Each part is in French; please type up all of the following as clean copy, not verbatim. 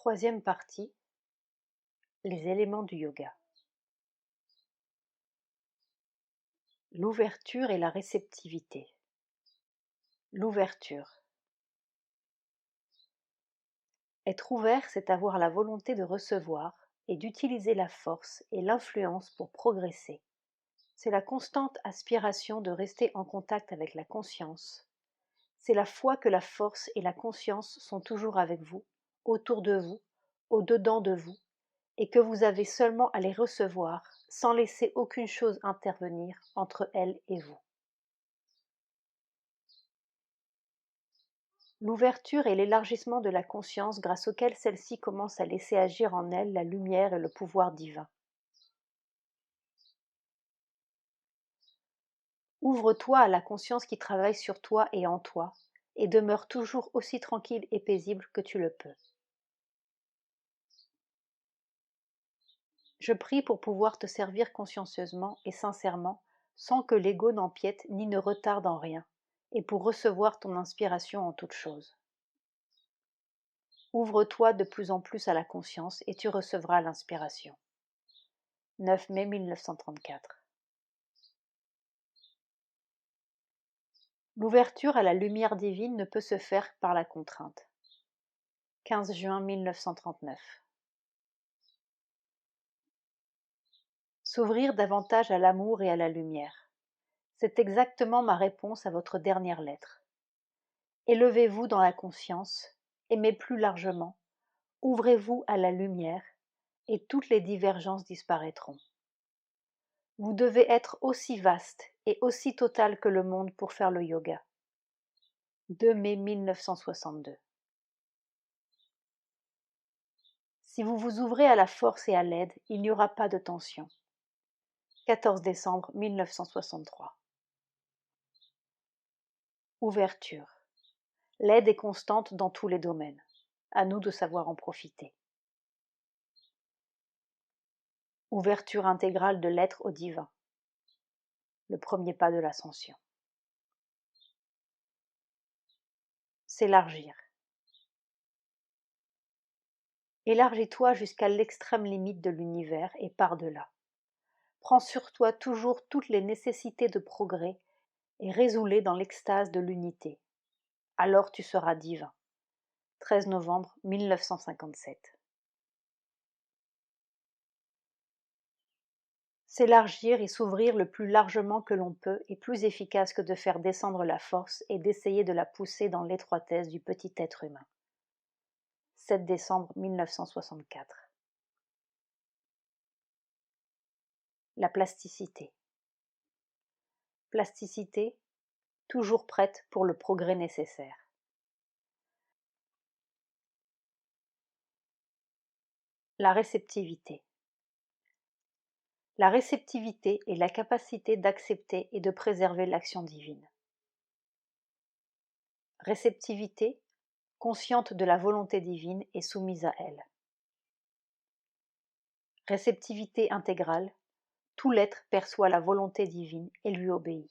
Troisième partie, les éléments du yoga. L'ouverture et la réceptivité. L'ouverture. Être ouvert, c'est avoir la volonté de recevoir et d'utiliser la force et l'influence pour progresser. C'est la constante aspiration de rester en contact avec la conscience. C'est la foi que la force et la conscience sont toujours avec vous, autour de vous, au-dedans de vous, et que vous avez seulement à les recevoir sans laisser aucune chose intervenir entre elles et vous. L'ouverture est l'élargissement de la conscience grâce auquel celle-ci commence à laisser agir en elle la lumière et le pouvoir divin. Ouvre-toi à la conscience qui travaille sur toi et en toi, et demeure toujours aussi tranquille et paisible que tu le peux. Je prie pour pouvoir te servir consciencieusement et sincèrement, sans que l'ego n'empiète ni ne retarde en rien, et pour recevoir ton inspiration en toutes choses. Ouvre-toi de plus en plus à la conscience et tu recevras l'inspiration. 9 mai 1934. L'ouverture à la lumière divine ne peut se faire par la contrainte. 15 juin 1939. S'ouvrir davantage à l'amour et à la lumière. C'est exactement ma réponse à votre dernière lettre. Élevez-vous dans la conscience, aimez plus largement, ouvrez-vous à la lumière, et toutes les divergences disparaîtront. Vous devez être aussi vaste et aussi total que le monde pour faire le yoga. 2 mai 1962. Si vous vous ouvrez à la force et à l'aide, il n'y aura pas de tension. 14 décembre 1963. Ouverture. L'aide est constante dans tous les domaines. À nous de savoir en profiter. Ouverture intégrale de l'être au divin. Le premier pas de l'ascension. S'élargir. Élargis-toi jusqu'à l'extrême limite de l'univers et par-delà. Prends sur toi toujours toutes les nécessités de progrès et résous-les dans l'extase de l'unité. Alors tu seras divin. 13 novembre 1957. S'élargir et s'ouvrir le plus largement que l'on peut est plus efficace que de faire descendre la force et d'essayer de la pousser dans l'étroitesse du petit être humain. 7 décembre 1964. La plasticité. Plasticité, toujours prête pour le progrès nécessaire. La réceptivité. La réceptivité est la capacité d'accepter et de préserver l'action divine. Réceptivité, consciente de la volonté divine et soumise à elle. Réceptivité intégrale, tout l'être perçoit la volonté divine et lui obéit.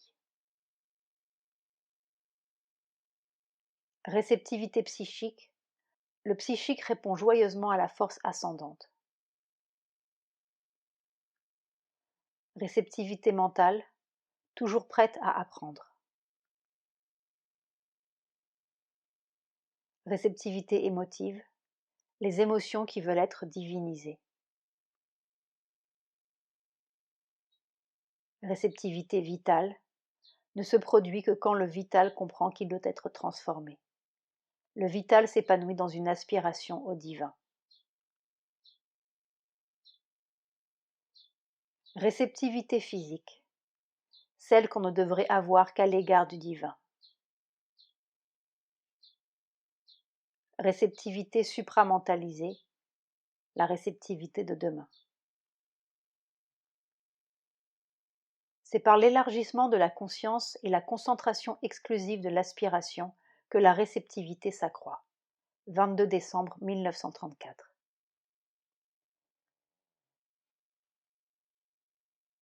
Réceptivité psychique, le psychique répond joyeusement à la force ascendante. Réceptivité mentale, toujours prête à apprendre. Réceptivité émotive, les émotions qui veulent être divinisées. Réceptivité vitale, ne se produit que quand le vital comprend qu'il doit être transformé. Le vital s'épanouit dans une aspiration au divin. Réceptivité physique, celle qu'on ne devrait avoir qu'à l'égard du divin. Réceptivité supramentalisée, la réceptivité de demain. C'est par l'élargissement de la conscience et la concentration exclusive de l'aspiration que la réceptivité s'accroît. 22 décembre 1934.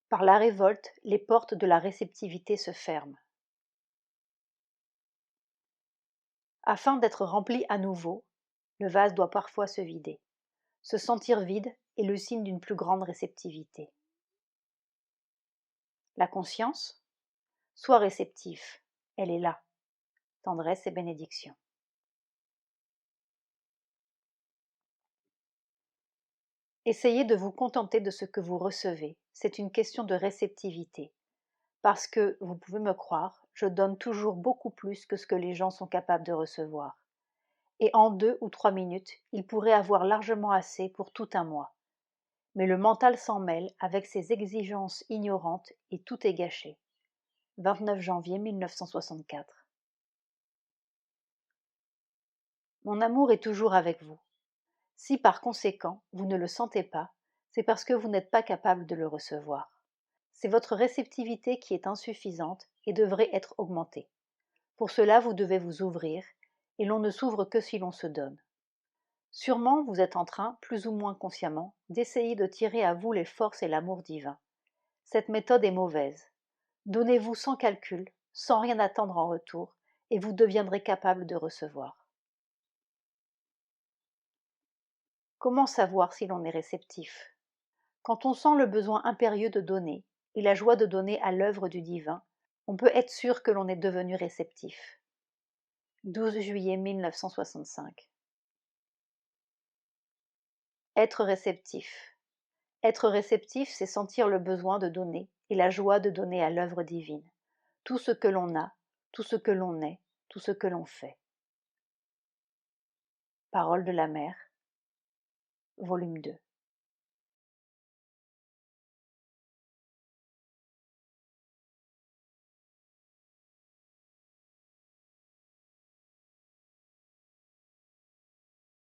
Par la révolte, les portes de la réceptivité se ferment. Afin d'être rempli à nouveau, Le vase doit parfois se vider. Se sentir vide est le signe d'une plus grande réceptivité. La conscience? Sois réceptif, elle est là. Tendresse et bénédiction. Essayez de vous contenter de ce que vous recevez. C'est une question de réceptivité. Parce que, vous pouvez me croire, je donne toujours beaucoup plus que ce que les gens sont capables de recevoir. Et en 2 ou 3 minutes, ils pourraient avoir largement assez pour tout un mois. Mais le mental s'en mêle avec ses exigences ignorantes et tout est gâché. 29 janvier 1964. Mon amour est toujours avec vous. Si par conséquent vous ne le sentez pas, c'est parce que vous n'êtes pas capable de le recevoir. C'est votre réceptivité qui est insuffisante et devrait être augmentée. Pour cela, vous devez vous ouvrir, et l'on ne s'ouvre que si l'on se donne. Sûrement, vous êtes en train, plus ou moins consciemment, d'essayer de tirer à vous les forces et l'amour divin. Cette méthode est mauvaise. Donnez-vous sans calcul, sans rien attendre en retour, et vous deviendrez capable de recevoir. Comment savoir si l'on est réceptif? Quand on sent le besoin impérieux de donner et la joie de donner à l'œuvre du divin, on peut être sûr que l'on est devenu réceptif. 12 juillet 1965. Être réceptif. Être réceptif, c'est sentir le besoin de donner et la joie de donner à l'œuvre divine. Tout ce que l'on a, tout ce que l'on est, tout ce que l'on fait. Parole de la Mère, volume 2.